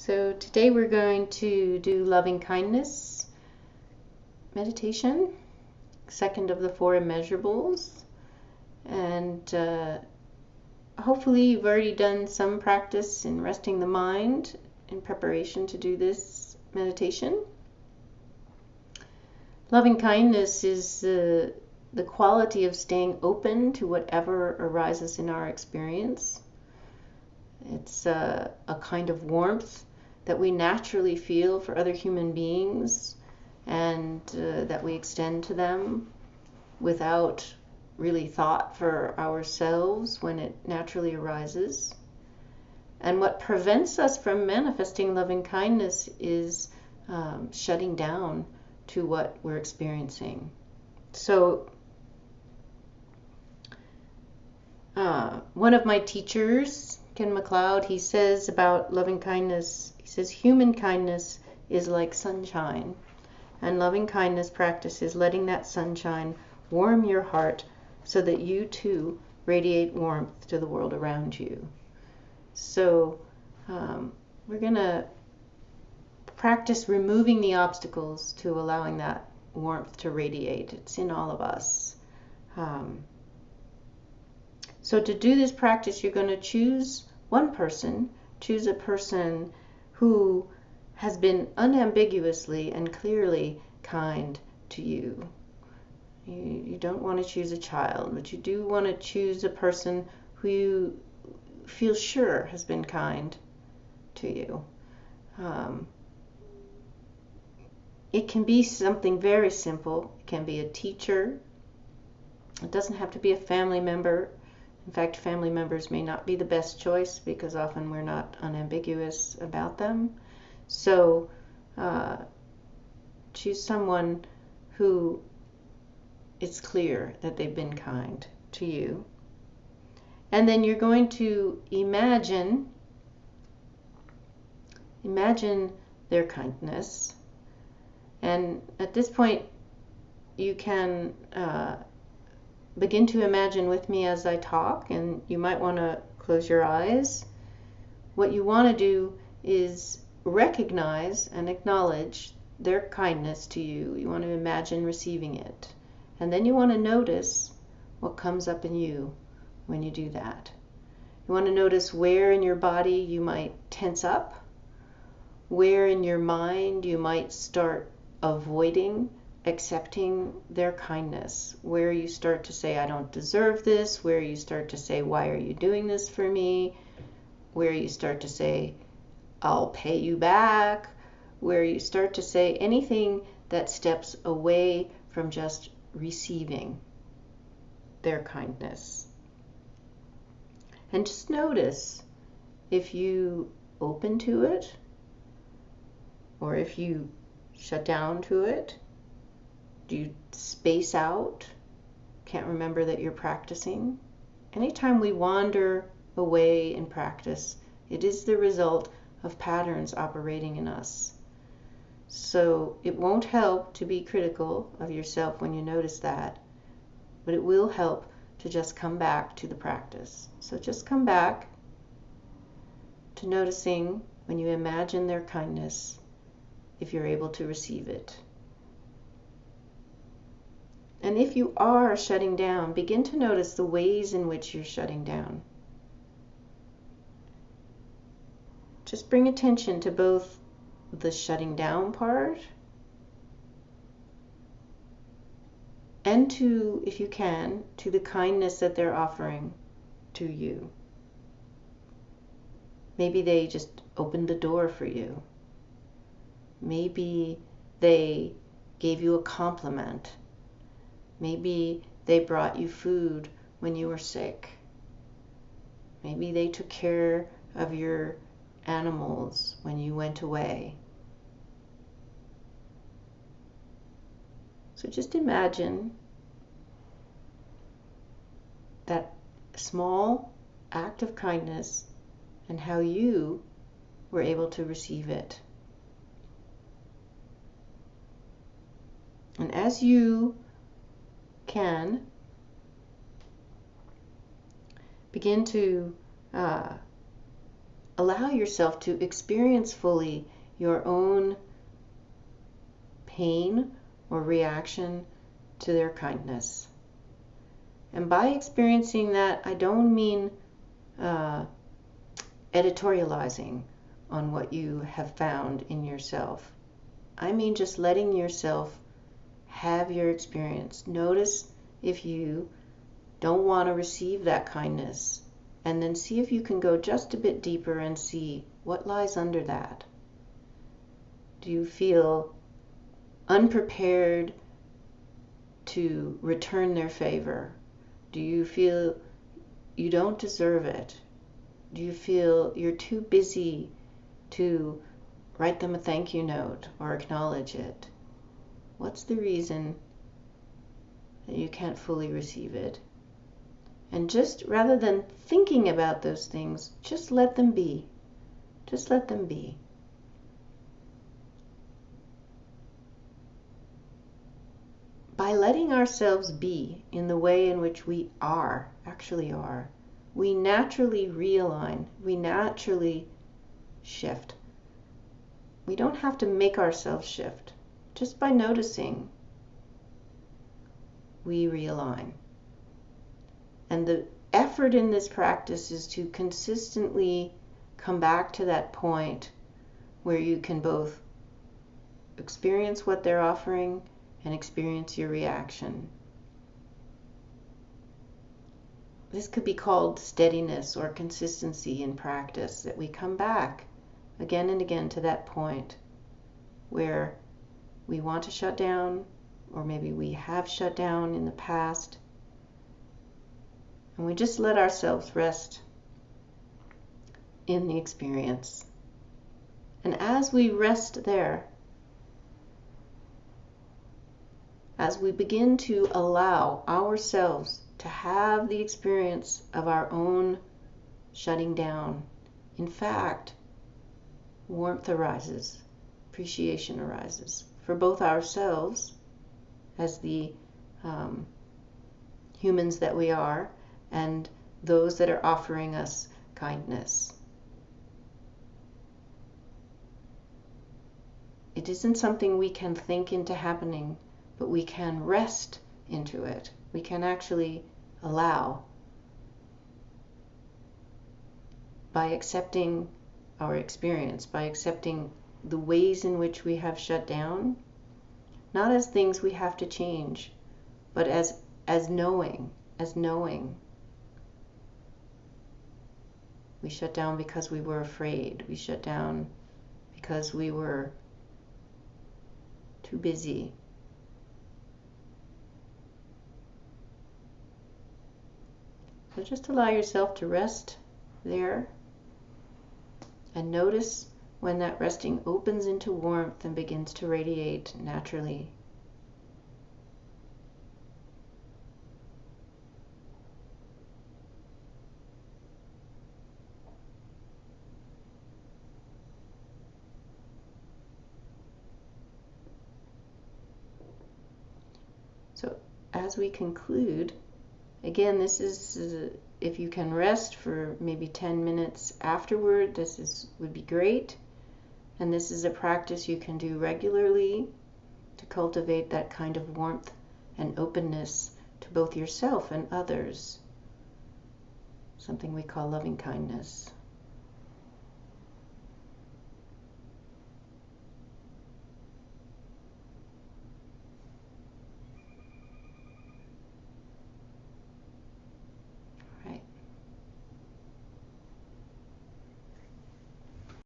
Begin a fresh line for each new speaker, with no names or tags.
So today we're going to do loving kindness meditation, second of the Four Immeasurables. And hopefully you've already done some practice in resting the mind in preparation to do this meditation. Loving kindness is the quality of staying open to whatever arises in our experience. It's a kind of warmth that we naturally feel for other human beings and that we extend to them without really thought for ourselves when it naturally arises. And what prevents us from manifesting loving kindness is shutting down to what we're experiencing. So one of my teachers, Ken MacLeod, he says about loving kindness, he says, human kindness is like sunshine, and loving kindness practice is letting that sunshine warm your heart so that you too radiate warmth to the world around you. So we're going to practice removing the obstacles to allowing that warmth to radiate. It's in all of us. So to do this practice, you're going to choose one person, choose a person who has been unambiguously and clearly kind to you. You don't want to choose a child, but you do want to choose a person who you feel sure has been kind to you. It can be something very simple. It can be a teacher. It doesn't have to be a family member. In fact, family members may not be the best choice because often we're not unambiguous about them. So choose someone who it's clear that they've been kind to you. And then you're going to imagine their kindness. And at this point, you can begin to imagine with me as I talk, and you might want to close your eyes. What you want to do is recognize and acknowledge their kindness to you. You want to imagine receiving it. And then you want to notice what comes up in you when you do that. You want to notice where in your body you might tense up, where in your mind you might start avoiding accepting their kindness, where you start to say, I don't deserve this, where you start to say, why are you doing this for me, where you start to say, I'll pay you back, where you start to say anything that steps away from just receiving their kindness. And just notice if you open to it or if you shut down to it. Do you space out? Can't remember that you're practicing? Anytime we wander away in practice, it is the result of patterns operating in us. So it won't help to be critical of yourself when you notice that, but it will help to just come back to the practice. So just come back to noticing when you imagine their kindness, if you're able to receive it. And if you are shutting down, begin to notice the ways in which you're shutting down. Just bring attention to both the shutting down part and to, if you can, to the kindness that they're offering to you. Maybe they just opened the door for you. Maybe they gave you a compliment. Maybe they brought you food when you were sick. Maybe they took care of your animals when you went away. So just imagine that small act of kindness and how you were able to receive it. And as you can, begin to allow yourself to experience fully your own pain or reaction to their kindness. And by experiencing that, I don't mean editorializing on what you have found in yourself. I mean just letting yourself have your experience. Notice if you don't want to receive that kindness, and then see if you can go just a bit deeper and see what lies under that. Do you feel unprepared to return their favor? Do you feel you don't deserve it? Do you feel you're too busy to write them a thank you note or acknowledge it? What's the reason that you can't fully receive it? And just rather than thinking about those things, just let them be. Just let them be. By letting ourselves be in the way in which we actually are, we naturally realign, we naturally shift. We don't have to make ourselves shift. Just by noticing, we realign. And the effort in this practice is to consistently come back to that point where you can both experience what they're offering and experience your reaction. This could be called steadiness or consistency in practice, that we come back again and again to that point where we want to shut down, or maybe we have shut down in the past, and we just let ourselves rest in the experience. And as we rest there, as we begin to allow ourselves to have the experience of our own shutting down, in fact, warmth arises, appreciation arises for both ourselves as the humans that we are, and those that are offering us kindness. It isn't something we can think into happening, but we can rest into it. We can actually allow, by accepting our experience, by accepting the ways in which we have shut down, not as things we have to change, but as knowing. We shut down because we were afraid. We shut down because we were too busy. So just allow yourself to rest there and notice when that resting opens into warmth and begins to radiate naturally. So as we conclude, again, this is if you can rest for maybe 10 minutes afterward, would be great. And this is a practice you can do regularly to cultivate that kind of warmth and openness to both yourself and others, something we call loving kindness.